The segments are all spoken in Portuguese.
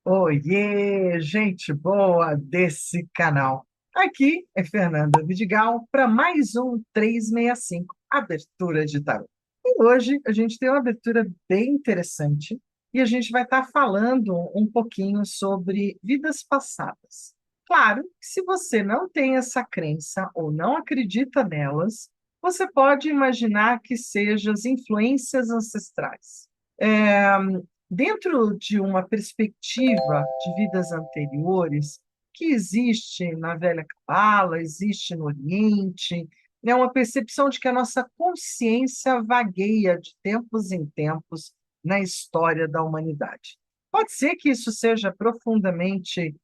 Oiê, gente boa desse canal. Aqui é Fernanda Vidigal para mais um 365, abertura de tarô. E hoje a gente tem uma abertura bem interessante e a gente vai estar falando um pouquinho sobre vidas passadas. Claro que se você não tem essa crença ou não acredita nelas, você pode imaginar que sejam as influências ancestrais. É, Dentro de uma perspectiva de vidas anteriores, que existe na velha Cabala, existe no Oriente, é uma percepção de que a nossa consciência vagueia de tempos em tempos na história da humanidade. Pode ser que isso seja profundamente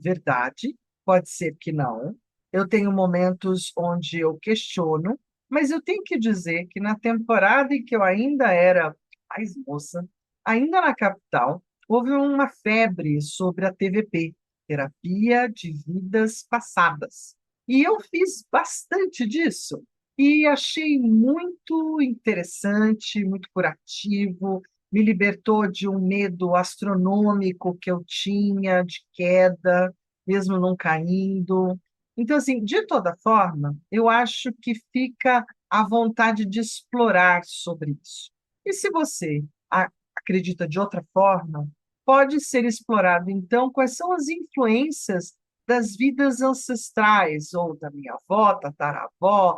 verdade, pode ser que não. Eu tenho momentos onde eu questiono, mas eu tenho que dizer que na temporada em que eu ainda era mais moça, ainda na capital, houve uma febre sobre a TVP, Terapia de Vidas Passadas. E eu fiz bastante disso. E achei muito interessante, muito curativo, me libertou de um medo astronômico que eu tinha de queda, mesmo não caindo. Então, assim, de toda forma, eu acho que fica a vontade de explorar sobre isso. E se você acredita de outra forma, pode ser explorado, então, quais são as influências das vidas ancestrais, ou da minha avó, tataravó,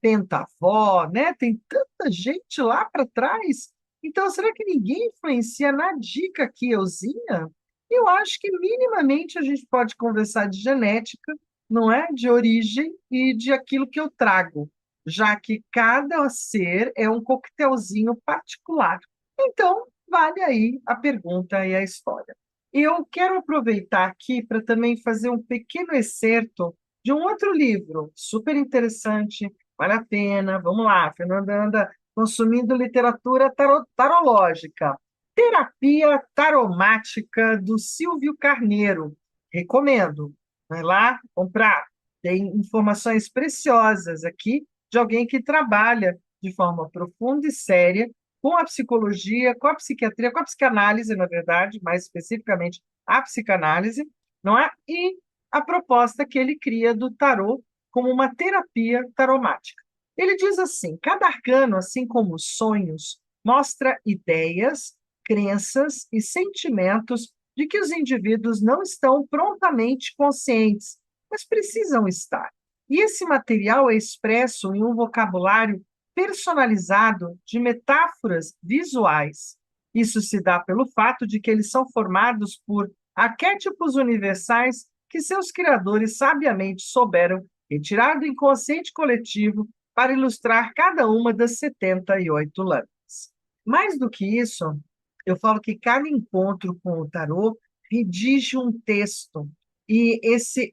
pentavó, né? Tem tanta gente lá para trás. Então, será que ninguém influencia na dica que euzinha? Eu acho que minimamente a gente pode conversar de genética, não é? De origem e de aquilo que eu trago, já que cada ser é um coquetelzinho particular. Então, vale aí a pergunta e a história. Eu quero aproveitar aqui para também fazer um pequeno excerto de um outro livro, super interessante, vale a pena. Vamos lá, a Fernanda anda consumindo literatura tarológica. Terapia Taromática, do Silvio Carneiro. Recomendo. Vai lá comprar. Tem informações preciosas aqui de alguém que trabalha de forma profunda e séria com a psicologia, com a psiquiatria, com a psicanálise, na verdade, mais especificamente a psicanálise, não é? E a proposta que ele cria do tarô como uma terapia taromática. Ele diz assim: cada arcano, assim como os sonhos, mostra ideias, crenças e sentimentos de que os indivíduos não estão prontamente conscientes, mas precisam estar. E esse material é expresso em um vocabulário personalizado de metáforas visuais. Isso se dá pelo fato de que eles são formados por arquétipos universais que seus criadores sabiamente souberam retirar do inconsciente coletivo para ilustrar cada uma das 78 lâminas. Mais do que isso, eu falo que cada encontro com o tarô redige um texto, e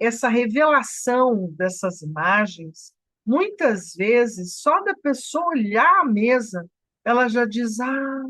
essa revelação dessas imagens, muitas vezes, só da pessoa olhar a mesa, ela já diz: ah,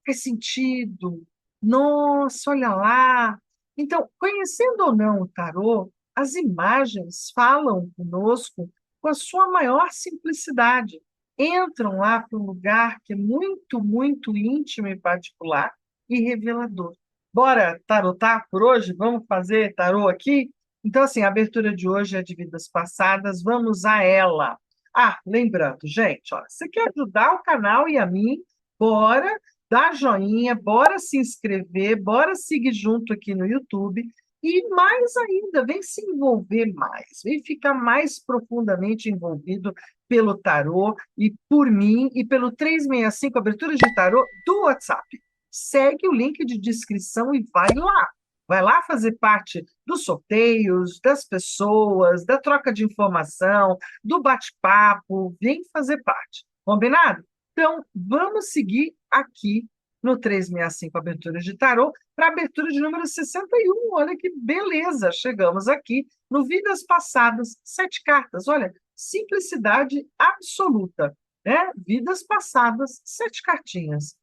faz sentido, nossa, olha lá. Então, conhecendo ou não o tarô, as imagens falam conosco com a sua maior simplicidade. Entram lá para um lugar que é muito, muito íntimo e particular e revelador. Bora tarotar por hoje? Vamos fazer tarô aqui? Então, assim, a abertura de hoje é de vidas passadas, vamos a ela. Ah, lembrando, gente, ó, você quer ajudar o canal e a mim? Bora dar joinha, bora se inscrever, bora seguir junto aqui no YouTube. E mais ainda, vem se envolver mais, vem ficar mais profundamente envolvido pelo tarô e por mim e pelo 365 abertura de tarô do WhatsApp. Segue o link de descrição e vai lá. Vai lá fazer parte dos sorteios, das pessoas, da troca de informação, do bate-papo. Vem fazer parte. Combinado? Então, vamos seguir aqui no 365 Abertura de Tarô para a abertura de número 61. Olha que beleza! Chegamos aqui no Vidas Passadas, 7 cartas. Olha, simplicidade absoluta, né? Vidas passadas, 7 cartinhas.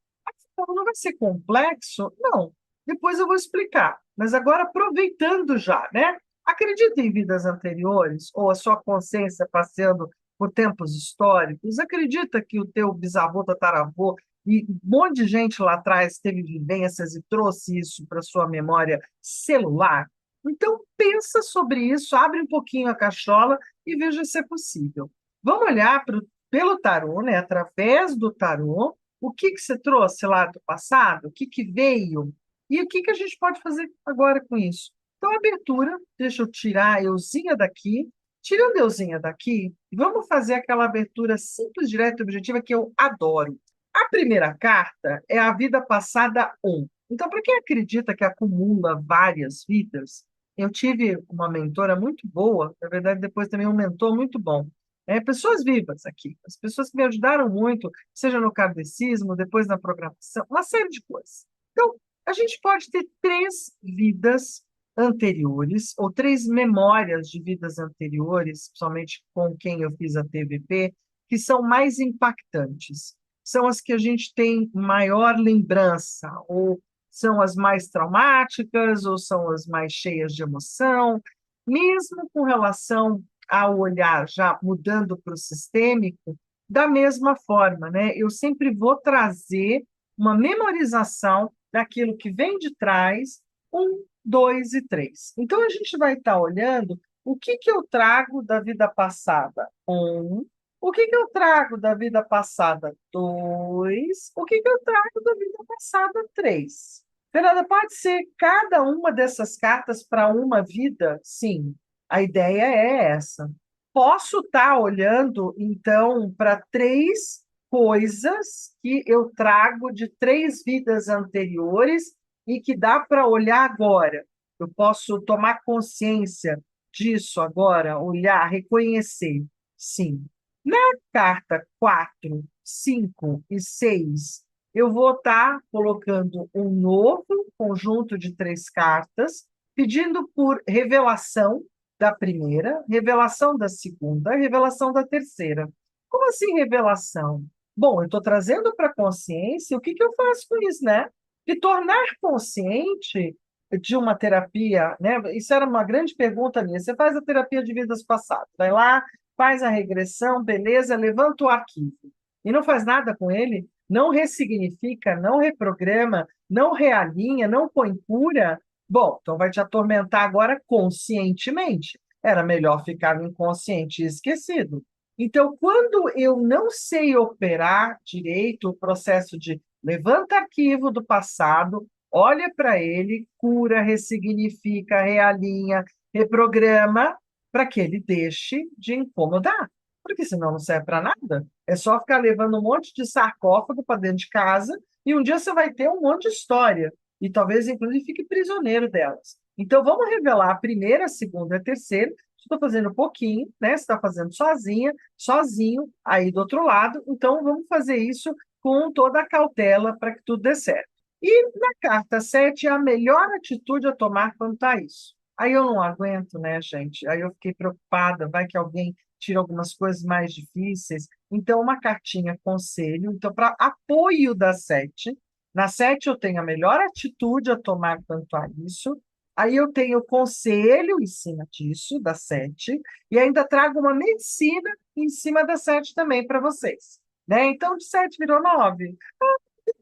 Então, não vai ser complexo? Não. Depois eu vou explicar. Mas agora, aproveitando já, né? Acredita em vidas anteriores ou a sua consciência passeando por tempos históricos? Acredita que o teu bisavô, tataravô e um monte de gente lá atrás teve vivências e trouxe isso para sua memória celular. Então, pensa sobre isso, abre um pouquinho a cachola e veja se é possível. Vamos olhar pelo tarô, né? Através do tarô, o que que você trouxe lá do passado, o que que veio e o que que a gente pode fazer agora com isso. Então, abertura, deixa eu tirar a euzinha daqui. Tirando a euzinha daqui, vamos fazer aquela abertura simples, direta e objetiva que eu adoro. A primeira carta é a vida passada um. Então, para quem acredita que acumula várias vidas, eu tive uma mentora muito boa, na verdade, depois também um mentor muito bom. Pessoas vivas aqui, as pessoas que me ajudaram muito, seja no kardecismo, depois na programação, uma série de coisas. Então, a gente pode ter três vidas anteriores, ou três memórias de vidas anteriores, principalmente com quem eu fiz a TVP, que são mais impactantes. São as que a gente tem maior lembrança, ou são as mais traumáticas, ou são as mais cheias de emoção, mesmo com relação ao olhar já mudando para o sistêmico, da mesma forma, né? Eu sempre vou trazer uma memorização daquilo que vem de trás, um, dois e três. Então, a gente vai estar olhando o que que eu trago da vida passada. Um, o que que eu trago da vida passada? Dois, o que que eu trago da vida passada? Três. Fernanda, pode ser cada uma dessas cartas para uma vida? Sim, a ideia é essa. Posso estar olhando, então, para três coisas que eu trago de três vidas anteriores e que dá para olhar agora. Eu posso tomar consciência disso agora, olhar, reconhecer. Sim. Na carta 4, 5 e 6, eu vou estar colocando um novo conjunto de três cartas, pedindo por revelação da primeira, revelação da segunda, revelação da terceira. Como assim revelação? Bom, eu estou trazendo para a consciência o que que eu faço com isso, né? De tornar consciente de uma terapia, né? Isso era uma grande pergunta minha. Você faz a terapia de vidas passadas, vai lá, faz a regressão, beleza, levanta o arquivo e não faz nada com ele, não ressignifica, não reprograma, não realinha, não põe cura. Bom, então vai te atormentar agora conscientemente. Era melhor ficar no inconsciente e esquecido. Então, quando eu não sei operar direito o processo de levanta arquivo do passado, olha para ele, cura, ressignifica, realinha, reprograma, para que ele deixe de incomodar. Porque senão não serve para nada. É só ficar levando um monte de sarcófago para dentro de casa e um dia você vai ter um monte de história. E talvez, inclusive, fique prisioneiro delas. Então, vamos revelar a primeira, a segunda e a terceira. Estou fazendo um pouquinho, né? Você está fazendo sozinha, sozinho, aí do outro lado. Então, vamos fazer isso com toda a cautela para que tudo dê certo. E na carta 7 é a melhor atitude a tomar quanto a isso. Aí eu não aguento, né, gente? Aí eu fiquei preocupada, vai que alguém tira algumas coisas mais difíceis. Então, uma cartinha conselho. Então, para apoio da 7, na 7 eu tenho a melhor atitude a tomar quanto a isso. Aí eu tenho conselho em cima disso, da 7, e ainda trago uma medicina em cima da 7 também para vocês. Né? Então, de 7 virou 9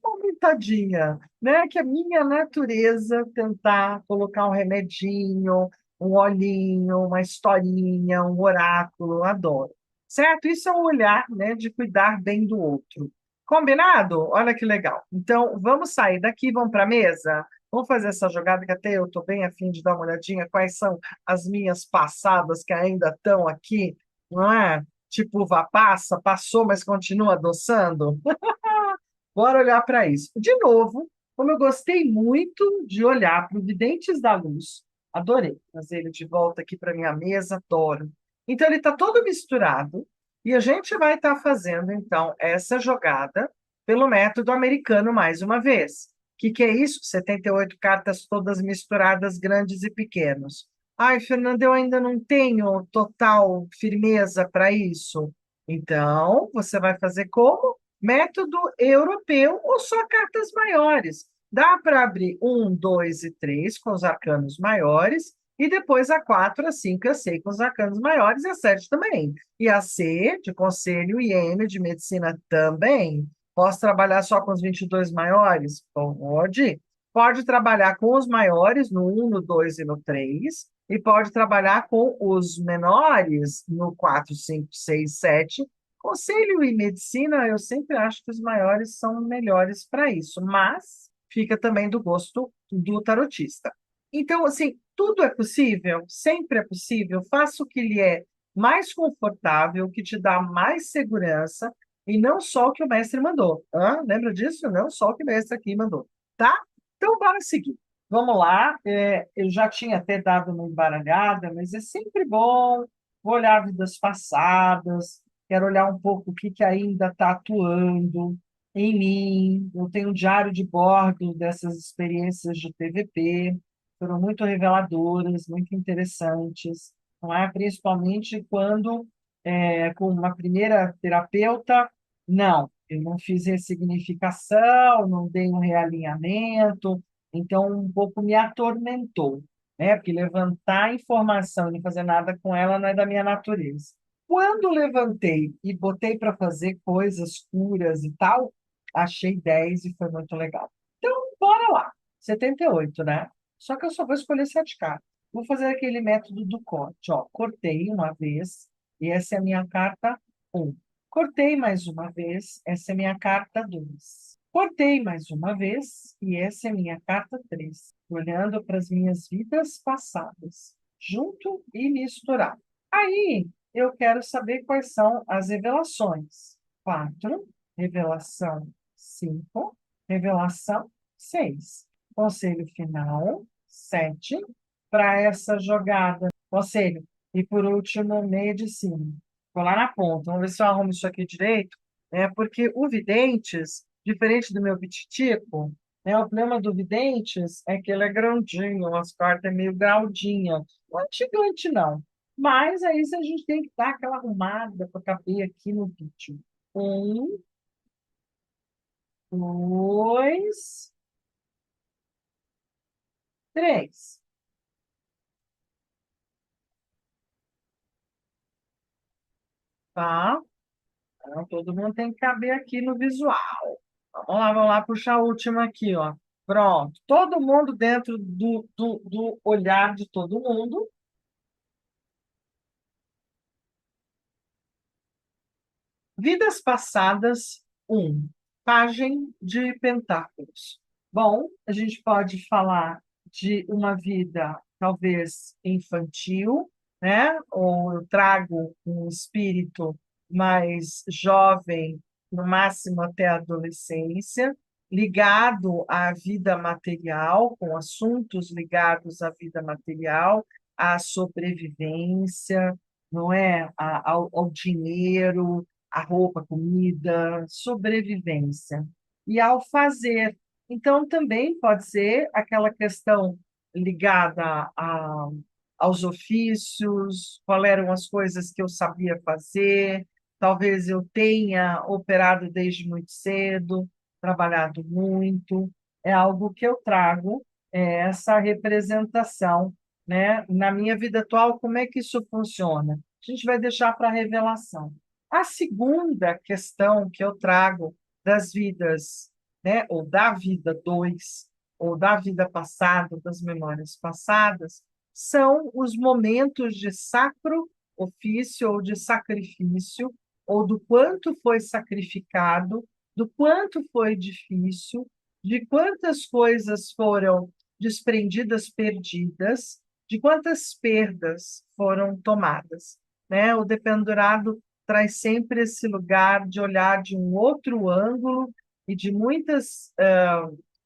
aumentadinha, né? Que a minha natureza tentar colocar um remedinho, um olhinho, uma historinha, um oráculo, adoro. Certo? Isso é um olhar, né, de cuidar bem do outro. Combinado? Olha que legal. Então, vamos sair daqui, vamos para a mesa? Vamos fazer essa jogada que até eu estou bem a fim de dar uma olhadinha quais são as minhas passadas que ainda estão aqui, não é? Tipo uva passa, passou, mas continua adoçando. Bora olhar para isso. De novo, como eu gostei muito de olhar para o Videntes da Luz, adorei trazer ele de volta aqui para minha mesa, adoro. Então, ele está todo misturado e a gente vai estar fazendo, então, essa jogada pelo método americano mais uma vez. O que é isso? 78 cartas todas misturadas, grandes e pequenos. Ai, Fernanda, eu ainda não tenho total firmeza para isso. Então, você vai fazer como? Método europeu ou só cartas maiores. Dá para abrir um, dois e três com os arcanos maiores, e depois a 4, a 5 e a 6 com os arcanos maiores, e a 7 também. E a C de conselho e M de medicina também. Posso trabalhar só com os 22 maiores? Pode. Pode trabalhar com os maiores no um, no 2 e no 3, e pode trabalhar com os menores no 4, 5, 6, 7. Conselho e medicina, eu sempre acho que os maiores são melhores para isso, mas fica também do gosto do tarotista. Então, assim, tudo é possível, sempre é possível. Faça o que lhe é mais confortável, o que te dá mais segurança, e não só o que o mestre mandou. Hã? Lembra disso? Não só o que o mestre aqui mandou. Tá? Então, bora seguir. Vamos lá. Eu já tinha até dado uma embaralhada, mas é sempre bom olhar vidas passadas, quero olhar um pouco o que, que ainda está atuando em mim. Eu tenho um diário de bordo dessas experiências de PVP, foram muito reveladoras, muito interessantes, não é? Principalmente quando, com uma primeira terapeuta, não, eu não fiz ressignificação, não dei um realinhamento, então um pouco me atormentou, né? Porque levantar informação e não fazer nada com ela não é da minha natureza. Quando levantei e botei para fazer coisas, curas e tal, achei 10 e foi muito legal. Então, bora lá. 78, né? Só que eu só vou escolher 7 cartas. Vou fazer aquele método do corte. Ó, cortei uma vez, e essa é a minha carta 1. Cortei mais uma vez, essa é a minha carta 2. Cortei mais uma vez, e essa é a minha carta 3. Olhando para as minhas vidas passadas, junto e misturado. Aí, eu quero saber quais são as revelações. 4, revelação 5, revelação 6. Conselho final, 7, para essa jogada. Conselho. E por último, medicina. Vou lá na ponta, vamos ver se eu arrumo isso aqui direito. Porque o videntes, diferente do meu bititico, né, o problema do videntes é que ele é grandinho, as cartas é meio graudinha. Não é gigante, não. Mas aí a gente tem que dar aquela arrumada para caber aqui no vídeo. 1, 2, 3. Tá? Então, todo mundo tem que caber aqui no visual. Vamos lá, puxar a última aqui, ó. Pronto. Todo mundo dentro do olhar de todo mundo. Vidas passadas, um. Pagem de Pentáculos. Bom, a gente pode falar de uma vida talvez infantil, né? Ou eu trago um espírito mais jovem, no máximo até a adolescência, ligado à vida material, com assuntos ligados à vida material, à sobrevivência, não é? Ao dinheiro, a roupa, a comida, sobrevivência. E ao fazer, então também pode ser aquela questão ligada aos ofícios, quais eram as coisas que eu sabia fazer, talvez eu tenha operado desde muito cedo, trabalhado muito, é algo que eu trago, essa representação, né? Na minha vida atual, como é que isso funciona? A gente vai deixar para a revelação. A segunda questão que eu trago das vidas, né, ou da vida 2 ou da vida passada, das memórias passadas, são os momentos de sacro ofício ou de sacrifício, ou do quanto foi sacrificado, do quanto foi difícil, de quantas coisas foram desprendidas, perdidas, de quantas perdas foram tomadas, né? O dependurado traz sempre esse lugar de olhar de um outro ângulo e de muitas.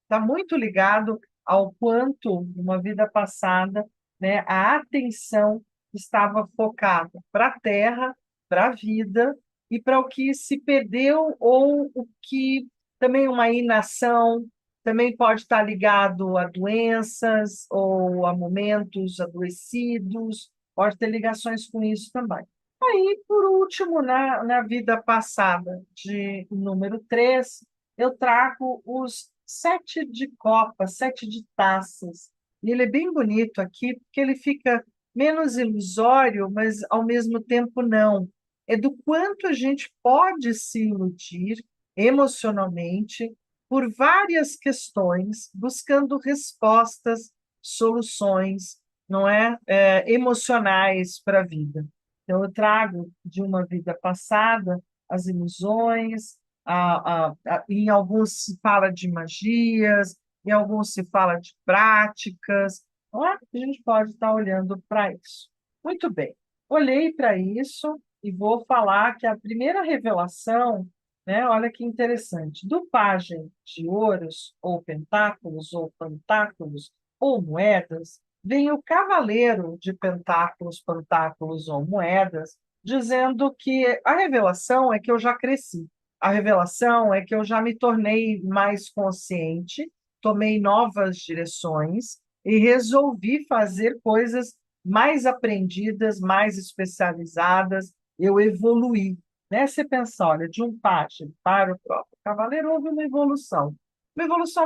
Está muito ligado ao quanto, numa vida passada, né, a atenção estava focada para a terra, para a vida e para o que se perdeu ou o que também uma inação também pode estar ligado a doenças ou a momentos adoecidos, pode ter ligações com isso também. Aí, por último, na vida passada, de número 3, eu trago os 7 de copas, 7 de taças. E ele é bem bonito aqui, porque ele fica menos ilusório, mas ao mesmo tempo não. É do quanto a gente pode se iludir emocionalmente, por várias questões, buscando respostas, soluções, não é, emocionais para a vida. Então, eu trago de uma vida passada as ilusões, em alguns se fala de magias, em alguns se fala de práticas, não é? A gente pode estar olhando para isso. Muito bem, olhei para isso e vou falar que a primeira revelação, né, olha que interessante, do pajem de ouros, ou pentáculos, ou moedas, vem o cavaleiro de pentáculos, pentáculos ou moedas, dizendo que a revelação é que eu já cresci, a revelação é que eu já me tornei mais consciente, tomei novas direções e resolvi fazer coisas mais aprendidas, mais especializadas, eu evoluí. Né? Você pensa, olha, de um pajem para o próprio cavaleiro, houve uma evolução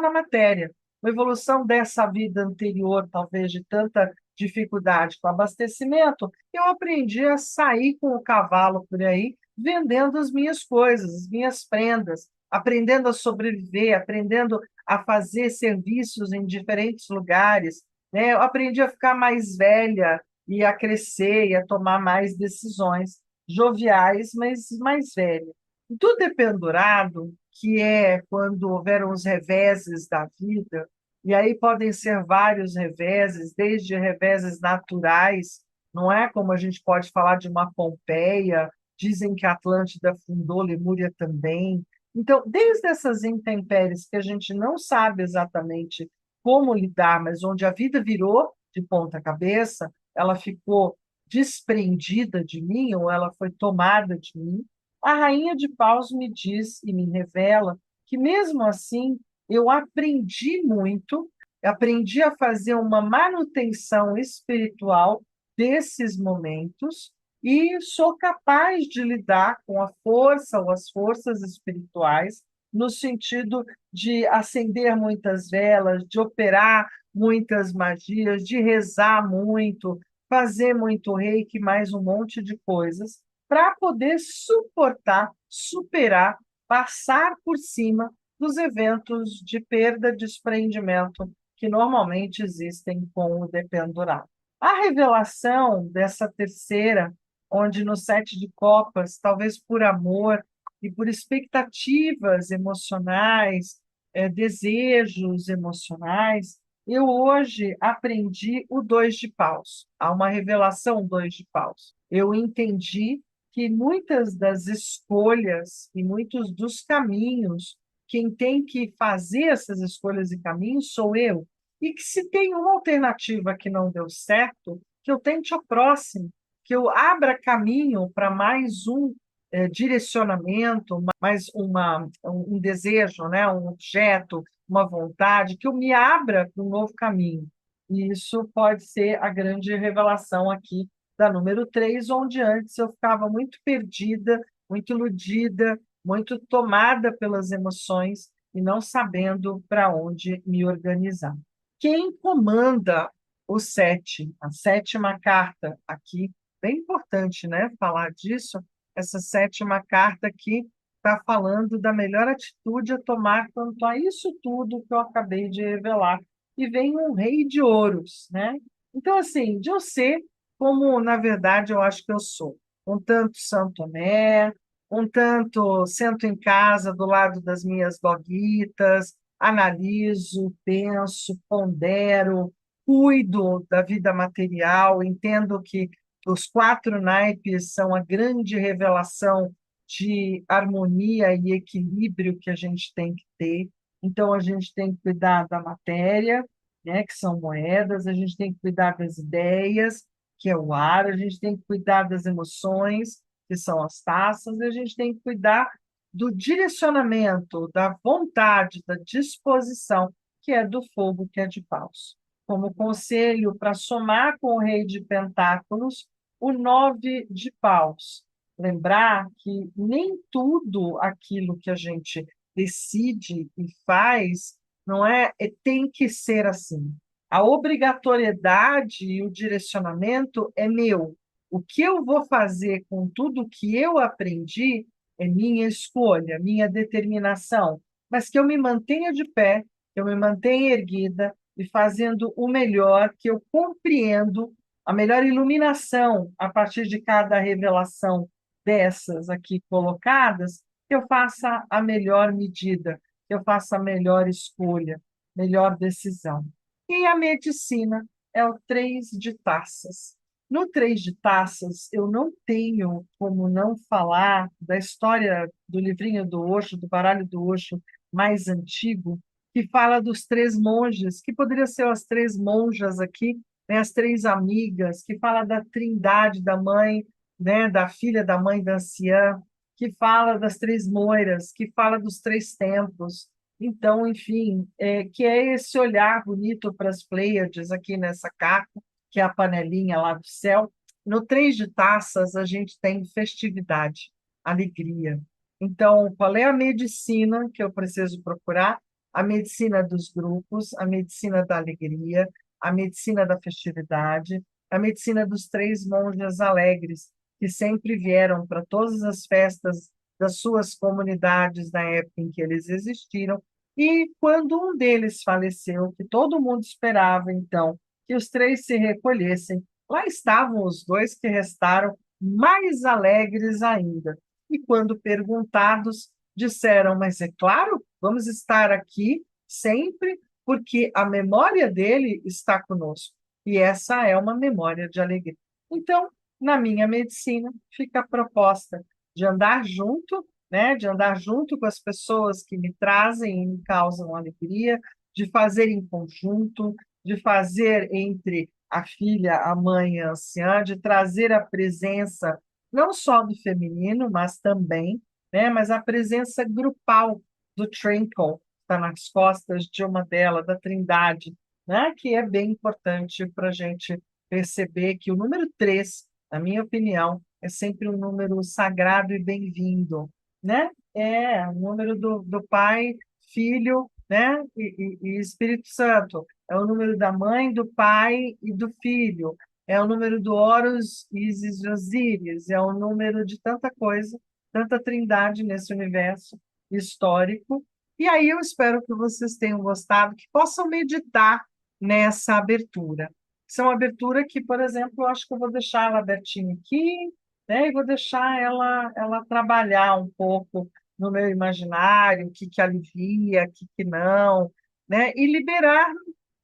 na matéria, uma evolução dessa vida anterior, talvez de tanta dificuldade com abastecimento, eu aprendi a sair com o cavalo por aí, vendendo as minhas coisas, as minhas prendas, aprendendo a sobreviver, aprendendo a fazer serviços em diferentes lugares, né? Eu aprendi a ficar mais velha e a crescer e a tomar mais decisões joviais, mas mais velha. Do dependurado, que é quando houveram os reveses da vida, e aí podem ser vários reveses, desde reveses naturais, não é como a gente pode falar de uma Pompeia, dizem que a Atlântida fundou, Lemúria também. Então, desde essas intempéries que a gente não sabe exatamente como lidar, mas onde a vida virou de ponta cabeça, ela ficou desprendida de mim, ou ela foi tomada de mim, a rainha de paus me diz e me revela que, mesmo assim, eu aprendi a fazer uma manutenção espiritual desses momentos e sou capaz de lidar com a força ou as forças espirituais no sentido de acender muitas velas, de operar muitas magias, de rezar muito, fazer muito reiki, mais um monte de coisas, para poder suportar, superar, passar por cima dos eventos de perda, desprendimento que normalmente existem com o dependurado. A revelação dessa terceira, onde no sete de copas, talvez por amor e por expectativas emocionais, desejos emocionais, eu hoje aprendi o dois de paus. Há uma revelação dois de paus. Eu entendi que muitas das escolhas e muitos dos caminhos, quem tem que fazer essas escolhas e caminhos sou eu. E que se tem uma alternativa que não deu certo, que eu tente a próxima, que eu abra caminho para mais um direcionamento, mais um desejo, né? Um objeto, uma vontade, que eu me abra para um novo caminho. E isso pode ser a grande revelação aqui da número 3, onde antes eu ficava muito perdida, muito iludida, muito tomada pelas emoções e não sabendo para onde me organizar. Quem comanda o 7, a sétima carta aqui, bem importante, né, falar disso, essa sétima carta aqui está falando da melhor atitude a tomar quanto a isso tudo que eu acabei de revelar. E vem um rei de ouros, né? Então, assim, de eu ser como, na verdade, eu acho que eu sou. Um tanto Santo Tomé, um tanto sento em casa do lado das minhas doguitas, analiso, penso, pondero, cuido da vida material, entendo que os quatro naipes são a grande revelação de harmonia e equilíbrio que a gente tem que ter. Então, a gente tem que cuidar da matéria, né, que são moedas, a gente tem que cuidar das ideias, que é o ar, a gente tem que cuidar das emoções, que são as taças, e a gente tem que cuidar do direcionamento, da vontade, da disposição, que é do fogo, que é de paus. Como conselho, para somar com o rei de pentáculos, o 9 de paus. Lembrar que nem tudo aquilo que a gente decide e faz não tem que ser assim. A obrigatoriedade e o direcionamento é meu. O que eu vou fazer com tudo que eu aprendi é minha escolha, minha determinação, mas que eu me mantenha de pé, que eu me mantenha erguida e fazendo o melhor, que eu compreendo a melhor iluminação a partir de cada revelação dessas aqui colocadas, que eu faça a melhor medida, que eu faça a melhor escolha, melhor decisão. E a medicina é o três de taças. No três de taças, eu não tenho como não falar da história do livrinho do Osho, do baralho do Osho mais antigo, que fala dos três monges, que poderiam ser as três monjas aqui, né, as três amigas, que fala da trindade da mãe, né, da filha da mãe da anciã, que fala das três moiras, que fala dos três templos. Então, enfim, que é esse olhar bonito para as Pleiades aqui nessa carta, que é a panelinha lá do céu. No três de taças, a gente tem festividade, alegria. Então, qual é a medicina que eu preciso procurar? A medicina dos grupos, a medicina da alegria, a medicina da festividade, a medicina dos três monges alegres, que sempre vieram para todas as festas das suas comunidades na época em que eles existiram. E quando um deles faleceu, que todo mundo esperava, então, que os três se recolhessem, lá estavam os dois que restaram, mais alegres ainda. E quando perguntados, disseram: Mas é claro, vamos estar aqui sempre, porque a memória dele está conosco. E essa é uma memória de alegria. Então, na minha medicina, fica a proposta de andar junto, né, de andar junto com as pessoas que me trazem e me causam alegria, de fazer em conjunto, de fazer entre a filha, a mãe e a anciã, de trazer a presença não só do feminino, mas também, né, mas a presença grupal do Trinkle, está nas costas de uma delas, da Trindade, né, que é bem importante para a gente perceber que o número 3, na minha opinião, é sempre um número sagrado e bem-vindo, né? É o número do Pai, Filho, né? E Espírito Santo. É o número da mãe, do pai e do filho. É o número do Horus, Ísis e Osíris. É o número de tanta coisa, tanta trindade nesse universo histórico. E aí eu espero que vocês tenham gostado, que possam meditar nessa abertura. Isso é uma abertura que, por exemplo, eu acho que eu vou deixar ela abertinha aqui, né? E vou deixar ela trabalhar um pouco no meu imaginário, o que que alivia, o que que não, né? E liberar,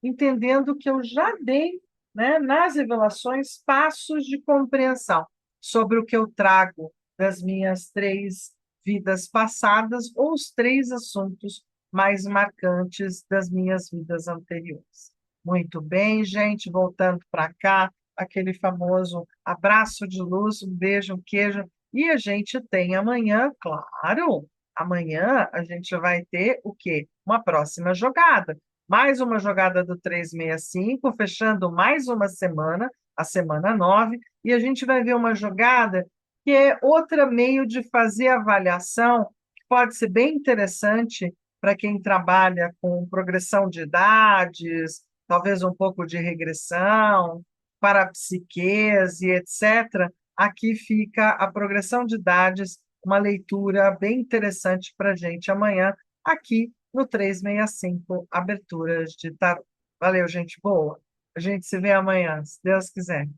entendendo que eu já dei, né, nas revelações, passos de compreensão sobre o que eu trago das minhas três vidas passadas ou os três assuntos mais marcantes das minhas vidas anteriores. Muito bem, gente, voltando para cá, aquele famoso abraço de luz, um beijo, um queijo. E a gente tem amanhã, claro, amanhã a gente vai ter o quê? Uma próxima jogada. Mais uma jogada do 365, fechando mais uma semana, a semana 9, e a gente vai ver uma jogada que é outro meio de fazer avaliação, que pode ser bem interessante para quem trabalha com progressão de idades, talvez um pouco de regressão, parapsiquese, etc. Aqui fica a progressão de idades, uma leitura bem interessante para a gente amanhã, aqui no 365, Aberturas de Tarot. Valeu, gente boa. A gente se vê amanhã, se Deus quiser.